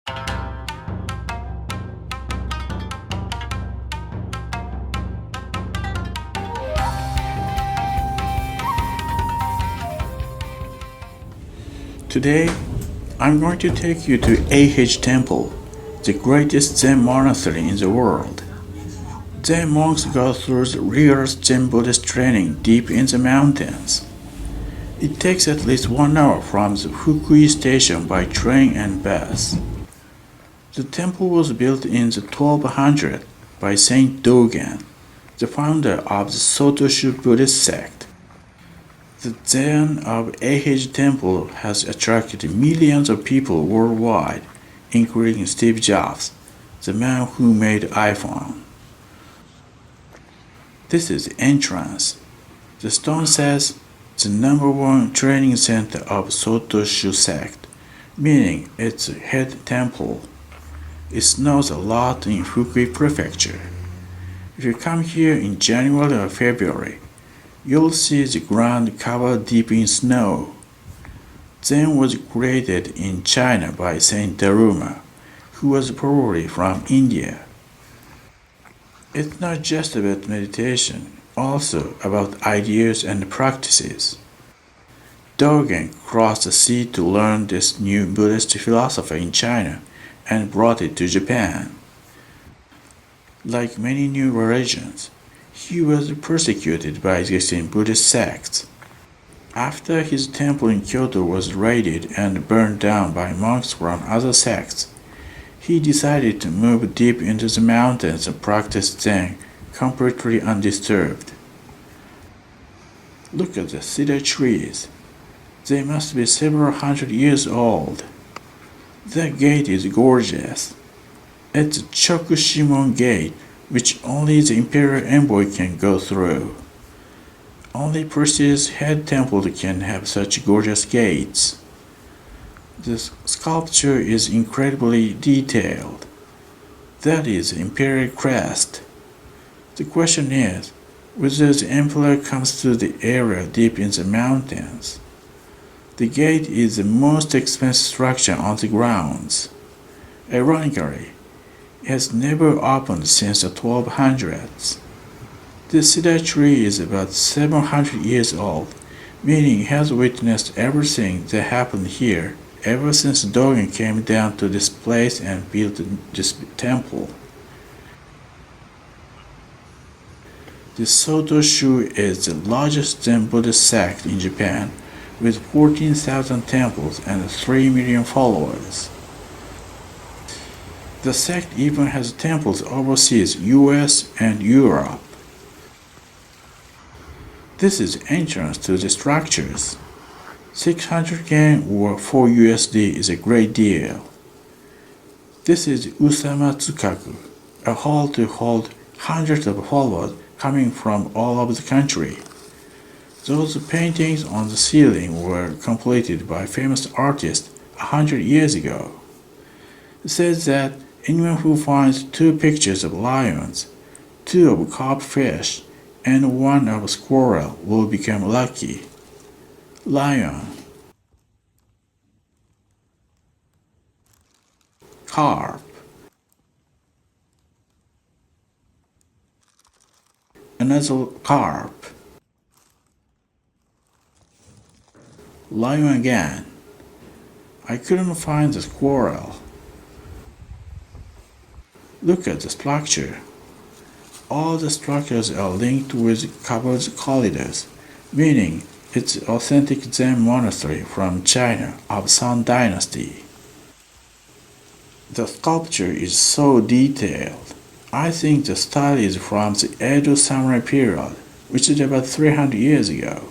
Today, I'm going to take you to Eihei-ji Temple, the greatest Zen monastery in the world. Zen monks go through the rigorous Zen Buddhist training deep in the mountains. It takes at least 1 hour from the Fukui station by train and bus. The temple was built in the 1200 by Saint Dogen, the founder of the Sotoshu Buddhist sect. The Zen of Eiheiji Temple has attracted millions of people worldwide, including Steve Jobs, the man who made iPhone. This is the entrance. The stone says, the #1 training center of Sotoshu sect, meaning its head temple. It snows a lot in Fukui Prefecture. If you come here in January or February, you'll see the ground covered deep in snow. Zen was created in China by Saint Daruma, who was probably from India. It's not just about meditation, also about ideas and practices. Dogen crossed the sea to learn this new Buddhist philosophy in China and brought it to Japan. Like many new religions, he was persecuted by existing Buddhist sects. After his temple in Kyoto was raided and burned down by monks from other sects, he decided to move deep into the mountains and practice Zen completely undisturbed. Look at the cedar trees. They must be several hundred years old. That gate is gorgeous. It's a Chokushimon gate, which only the imperial envoy can go through. Only prestigious head temples can have such gorgeous gates. The sculpture is incredibly detailed. That is the imperial crest. The question is, whether the emperor comes to the area deep in the mountains. The gate is the most expensive structure on the grounds. Ironically, it has never opened since the 1200s. The cedar tree is about 700 years old, meaning it has witnessed everything that happened here ever since Dogen came down to this place and built this temple. The Sotoshu is the largest Zen Buddhist sect in Japan, with 14,000 temples and 3 million followers. The sect even has temples overseas, US and Europe. This is the entrance to the structures. 600 yen or 4 USD is a great deal. This is Usama Tsukaku, a hall to hold hundreds of followers coming from all over the country. Those paintings on the ceiling were completed by famous artists 100 years ago. It says that anyone who finds 2 pictures of lions, 2 of carp fish, and 1 of squirrel will become lucky. Lion, carp, another carp, lion again. I couldn't find the squirrel. Look at the structure. All the structures are linked with covered corridors, meaning it's an authentic Zen monastery from China of Song Dynasty. The sculpture is so detailed. I think the style is from the Edo samurai period, which is about 300 years ago.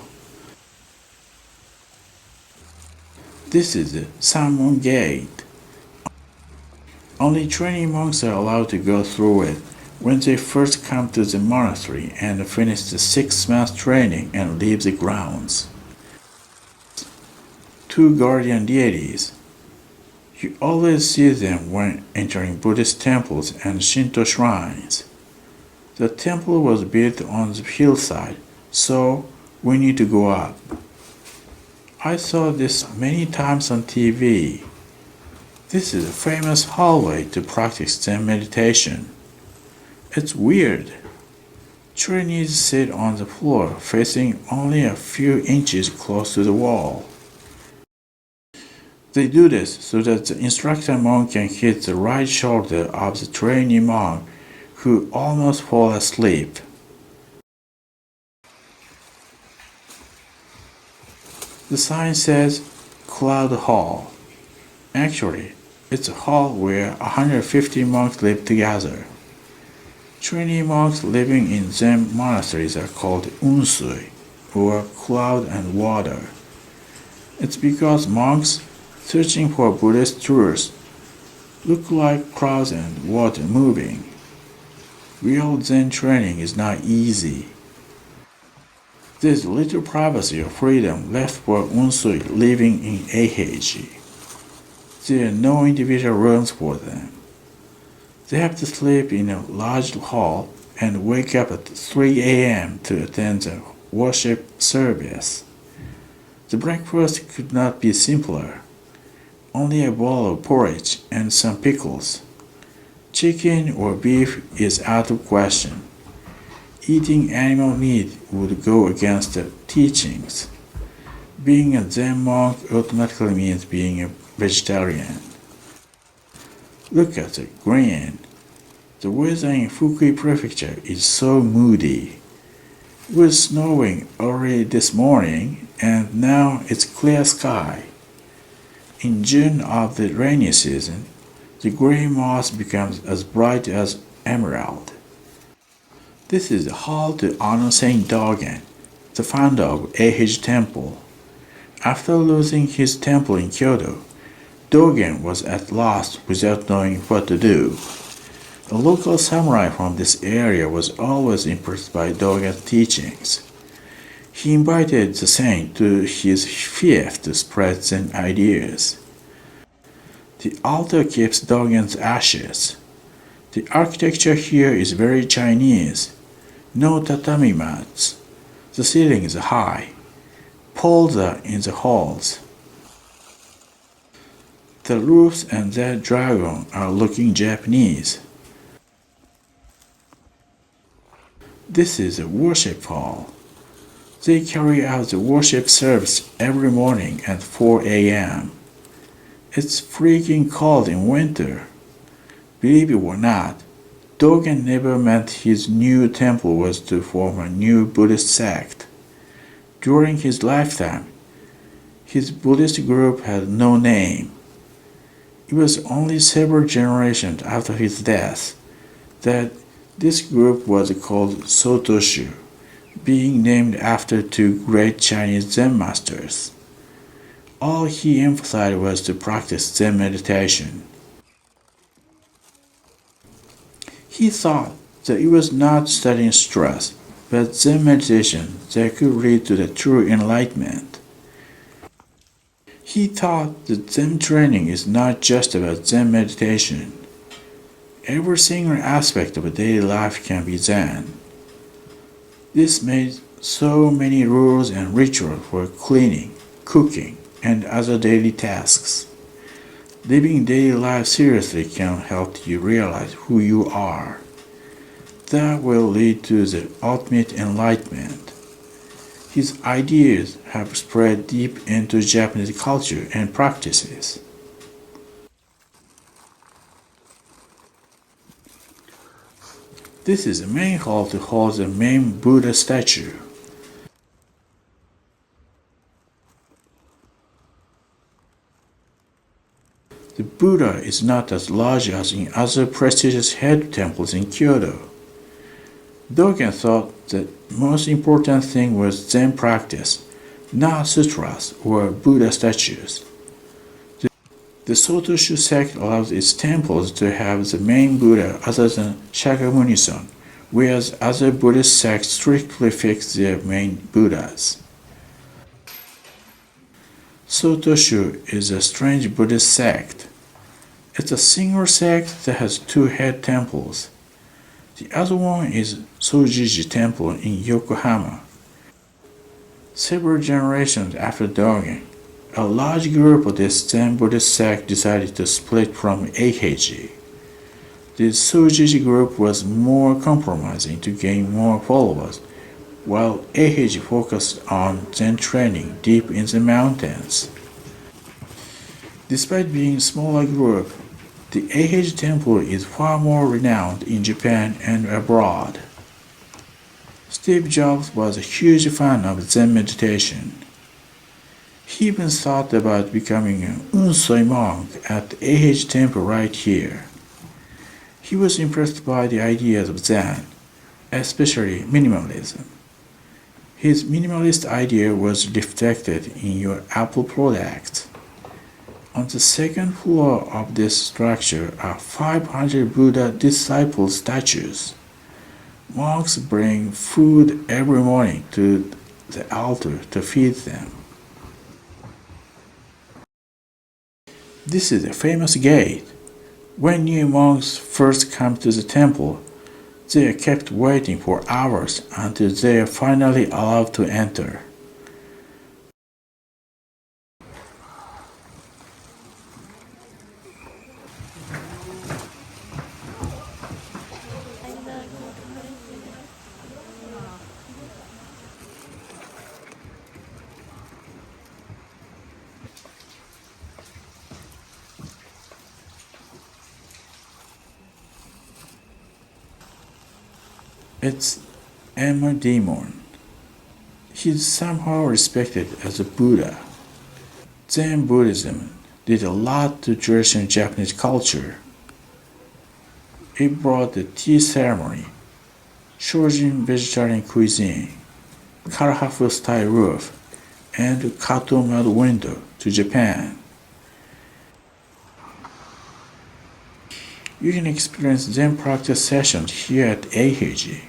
This is the Salmon Gate. Only training monks are allowed to go through it when they first come to the monastery and finish the 6-month training and leave the grounds. 2 guardian deities. You always see them when entering Buddhist temples and Shinto shrines. The temple was built on the hillside, so we need to go up. I saw this many times on TV. This is a famous hallway to practice Zen meditation. It's weird. Trainees sit on the floor facing only a few inches close to the wall. They do this so that the instructor monk can hit the right shoulder of the trainee monk who almost fall asleep. The sign says Cloud Hall. Actually, it's a hall where 150 monks live together. Trainee monks living in Zen monasteries are called unsui, or cloud and water. It's because monks searching for Buddhist truths look like clouds and water moving. Real Zen training is not easy. There's little privacy or freedom left for unsui living in Eiheiji. There are no individual rooms for them. They have to sleep in a large hall and wake up at 3 a.m. to attend the worship service. The breakfast could not be simpler. Only a bowl of porridge and some pickles. Chicken or beef is out of question. Eating animal meat would go against the teachings. Being a Zen monk automatically means being a vegetarian. Look at the green. The weather in Fukui Prefecture is so moody. It was snowing early this morning and now it's clear sky. In June of the rainy season, the grey moss becomes as bright as emerald. This is the hall to honor Saint Dogen, the founder of Eihei-ji Temple. After losing his temple in Kyoto, Dogen was at loss without knowing what to do. A local samurai from this area was always impressed by Dogen's teachings. He invited the saint to his fief to spread Zen ideas. The altar keeps Dogen's ashes. The architecture here is very Chinese. No tatami mats. The ceiling is high. Poles are in the halls. The roofs and the dragon are looking Japanese. This is a worship hall. They carry out the worship service every morning at 4 a.m. It's freaking cold in winter. Believe it or not, Dogen never meant his new temple was to form a new Buddhist sect. During his lifetime, his Buddhist group had no name. It was only several generations after his death that this group was called Sotoshu, being named after two great Chinese Zen masters. All he emphasized was to practice Zen meditation. He thought that it was not studying stress, but Zen meditation that could lead to the true enlightenment. He thought that Zen training is not just about Zen meditation. Every single aspect of daily life can be Zen. This made so many rules and rituals for cleaning, cooking, and other daily tasks. Living daily life seriously can help you realize who you are. That will lead to the ultimate enlightenment. His ideas have spread deep into Japanese culture and practices. This is the main hall to hold the main Buddha statue. The Buddha is not as large as in other prestigious head temples in Kyoto. Dogen thought the most important thing was Zen practice, not sutras or Buddha statues. The Sotoshu sect allows its temples to have the main Buddha other than Shakyamuni-son, whereas other Buddhist sects strictly fix their main Buddhas. Sotoshu is a strange Buddhist sect. It's a single sect that has two head temples. The other one is Sojiji Temple in Yokohama. Several generations after Dogen, a large group of this Zen Buddhist sect decided to split from Eiheiji. The Soji group was more compromising to gain more followers, while Eihei-ji focused on Zen training deep in the mountains. Despite being a smaller group, the Eihei-ji temple is far more renowned in Japan and abroad. Steve Jobs was a huge fan of Zen meditation. He even thought about becoming an Unsoi monk at the Eihei-ji temple right here. He was impressed by the ideas of Zen, especially minimalism. His minimalist idea was reflected in your Apple products. On the second floor of this structure are 500 Buddha disciple statues. Monks bring food every morning to the altar to feed them. This is a famous gate. When new monks first come to the temple, they are kept waiting for hours until they are finally allowed to enter. It's Emma Demon. He's somehow respected as a Buddha. Zen Buddhism did a lot to traditional Japanese culture. It brought the tea ceremony, Shojin vegetarian cuisine, Karahafu style roof, and Katomad window to Japan. You can experience Zen practice sessions here at Eiheiji.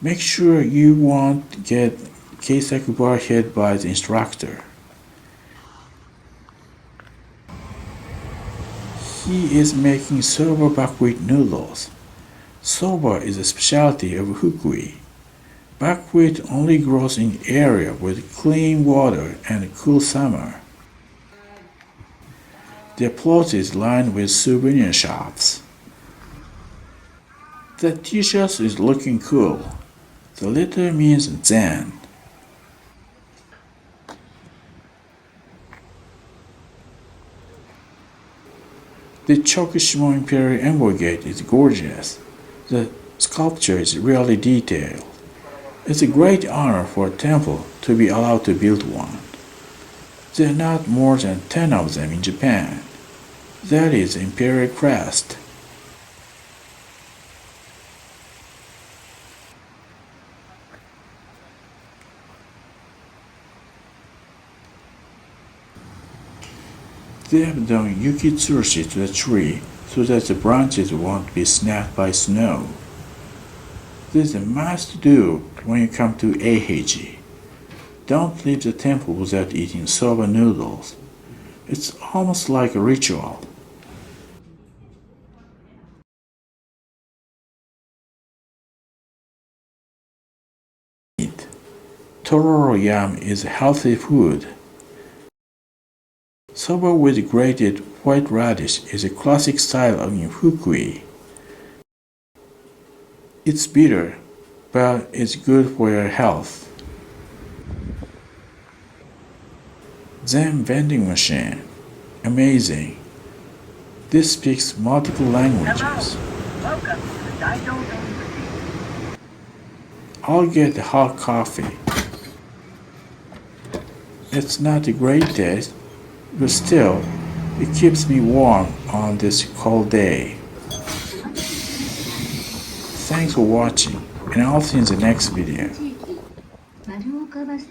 Make sure you won't get Keisaku bar hit by the instructor. He is making Soba buckwheat noodles. Soba is a specialty of Fukui. Buckwheat only grows in area with clean water and cool summer. The plot is lined with souvenir shops. The t-shirt is looking cool. The letter means Zen. The Chokushimon Imperial Envoy Gate is gorgeous. The sculpture is really detailed. It's a great honor for a temple to be allowed to build one. There are not more than 10 of them in Japan. That is Imperial crest. They have done yuki tsurushi to the tree so that the branches won't be snapped by snow. This is a must-do when you come to Eiheiji. Don't leave the temple without eating soba noodles. It's almost like a ritual. Tororo yam is healthy food. Soba with grated white radish is a classic style in Fukui. It's bitter, but it's good for your health. Zen vending machine. Amazing. This speaks multiple languages. Welcome to the Daido Zen. I'll get hot coffee. It's not a great taste, but still, it keeps me warm on this cold day. Thanks for watching, and I'll see you in the next video.